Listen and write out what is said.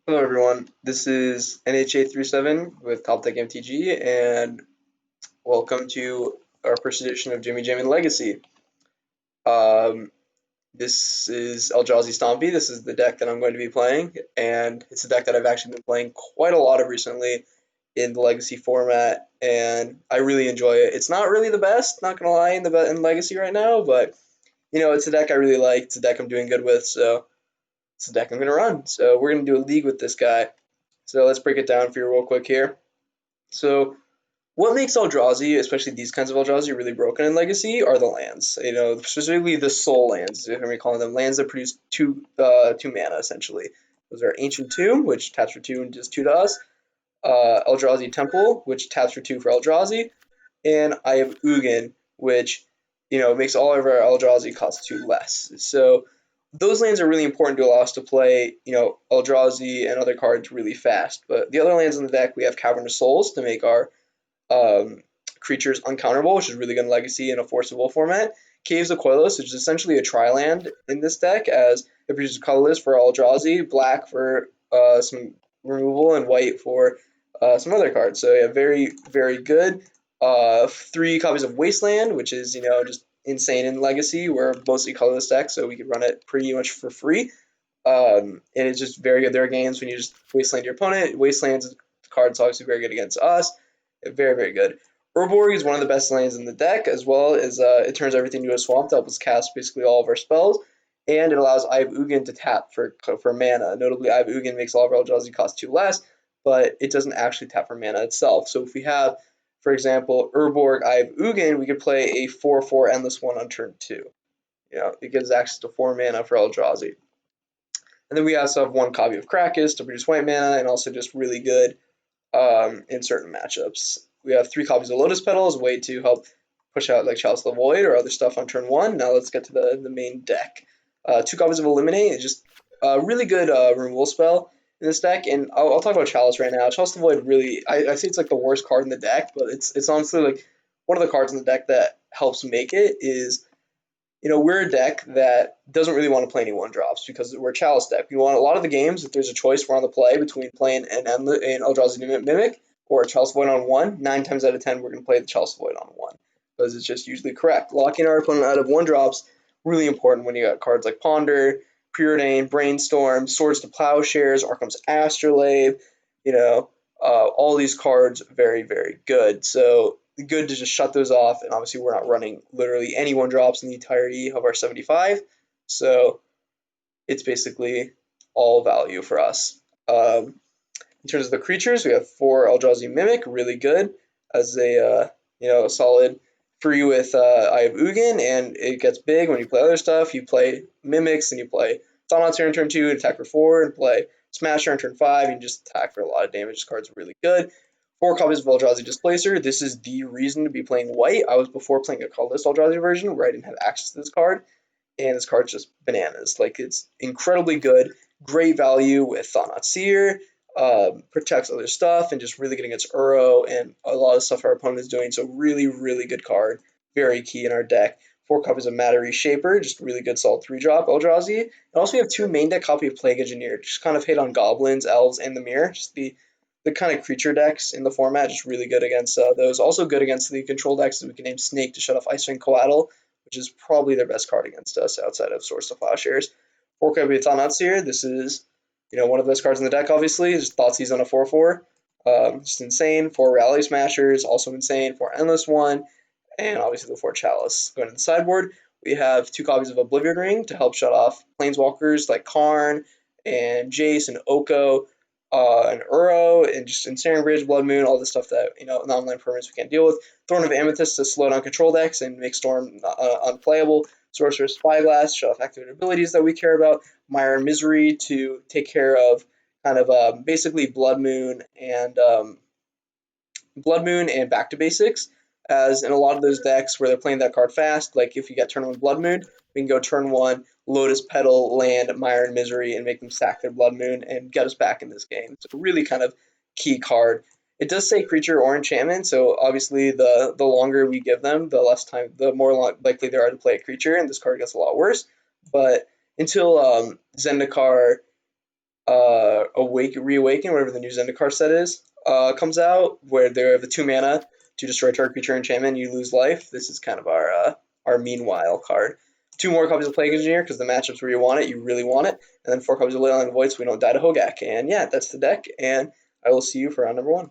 Hello everyone, this is NHA37 with Top Tech MTG, and welcome to our first edition of Jimmy Jammin Legacy. Um, this is Eldrazi Stompy. This is the deck that I'm going to be playing, and it's a deck that I've actually been playing quite a lot of recently in the Legacy format, and I really enjoy it. It's not really the best, not gonna lie, in Legacy right now, but it's a deck I really like. It's a deck I'm doing good with, so it's a deck I'm gonna run. So we're gonna do a league with this guy. So let's break it down for you real quick here. So what makes Eldrazi, especially these kinds of Eldrazi, really broken in Legacy are the lands. Specifically the soul lands, if we call them lands that produce two mana essentially. Those are Ancient Tomb, which taps for two and does two to us. Eldrazi Temple, which taps for two for Eldrazi, and I have Ugin, which makes all of our Eldrazi cost two less. So those lands are really important to allow us to play, Eldrazi and other cards really fast. But the other lands in the deck, we have Cavern of Souls to make our um, creatures uncounterable, which is really good in Legacy in a forcible format. Caves of Koilos, which is essentially a tri-land in this deck, as it produces colorless for Eldrazi, black for some removal, and white for some other cards. So yeah, very, very good. Three copies of Wasteland, which is just insane in Legacy. We're mostly colorless deck, so we can run it pretty much for free. And it's just very good. There are games when you just Wasteland your opponent. Wasteland's card's obviously very good against us. Very, very good. Urborg is one of the best lands in the deck, as well as it turns everything into a swamp to help us cast basically all of our spells, and it allows Eye of Ugin to tap for mana. Notably, Eye of Ugin makes all of our Eldrazi cost two less, but it doesn't actually tap for mana itself. So if we have, for example, Urborg, Eye of Ugin, we could play a 4/4 Endless One on turn two. It gives access to four mana for Eldrazi. And then we also have one copy of Krakus to produce white mana, and also just really good in certain matchups. We have three copies of Lotus Petal as a way to help push out like Chalice of the Void or other stuff on turn one. Now let's get to the main deck. Two copies of Eliminate is just a really good removal spell in this deck, and I'll talk about Chalice right now. Chalice of the Void really, I say it's like the worst card in the deck, but it's honestly like one of the cards in the deck that helps make it is we're a deck that doesn't really want to play any one drops because we're a Chalice deck. We want a lot of the games, if there's a choice we're on the play between playing an Eldrazi Mimic or a Chalice Void on one, 9 times out of 10 we're going to play the Chalice Void on one because it's just usually correct. Locking our opponent out of one drops really important when you got cards like Ponder, Preordain, Brainstorm, Swords to Plowshares, Arkham's Astrolabe, all these cards very, very good. So good to just shut those off. And obviously, we're not running literally any one drops in the entirety of our 75. So it's basically all value for us. In terms of the creatures, we have four Eldrazi Mimic, really good as a solid free with Eye of Ugin, and it gets big when you play other stuff. You play Mimics and you play Thaumaturge on turn two, and attack for four, and play Smasher on turn five, and you just attack for a lot of damage. This card's really good. Four copies of Eldrazi Displacer. This is the reason to be playing white. I was before playing a colorless Eldrazi version where I didn't have access to this card, and this card's just bananas. Like, it's incredibly good, great value with Thought Seer, protects other stuff, and just really good against Uro and a lot of stuff our opponent is doing. So really, really good card. Very key in our deck. Four copies of Matter Reshaper, just really good solid 3-drop Eldrazi. And also we have two main deck copy of Plague Engineer, just kind of hit on Goblins, Elves, and the Mirror. Just the kind of creature decks in the format, just really good against those. Also good against the control decks, we can name Snake to shut off Ice Coatl, which is probably their best card against us outside of Source of Plowshares. Four copy of Thought here. This is one of the best cards in the deck, obviously. Just Thoughtseize on a 4/4. Just insane. Four Rally Smashers, also insane. Four Endless One, and obviously the four Chalice. Going to the sideboard, we have two copies of Oblivion Ring to help shut off Planeswalkers like Karn and Jace and Oko and Uro and just Ensnaring Bridge, Blood Moon, all the stuff that, non-land permanents we can't deal with. Thorn of Amethyst to slow down control decks and make Storm unplayable. Sorcerer's Spyglass, shut off activated abilities that we care about. Mire and Misery to take care of kind of basically Blood Moon and Back to Basics. As in a lot of those decks where they're playing that card fast, like if you get turn one Blood Moon, we can go turn one Lotus Petal, land Mire and Misery, and make them sack their Blood Moon and get us back in this game. It's a really kind of key card. It does say creature or enchantment, so obviously the longer we give them, the less time, the more likely they are to play a creature, and this card gets a lot worse. But until Zendikar Reawaken, whatever the new Zendikar set is, comes out, where they have a 2 mana to destroy target creature enchantment, you lose life. This is kind of our meanwhile card. 2 more copies of Plague Engineer, because the matchups where you want it, you really want it. And then 4 copies of Leyline of Void, so we don't die to Hogak. And yeah, that's the deck, and I will see you for round number 1.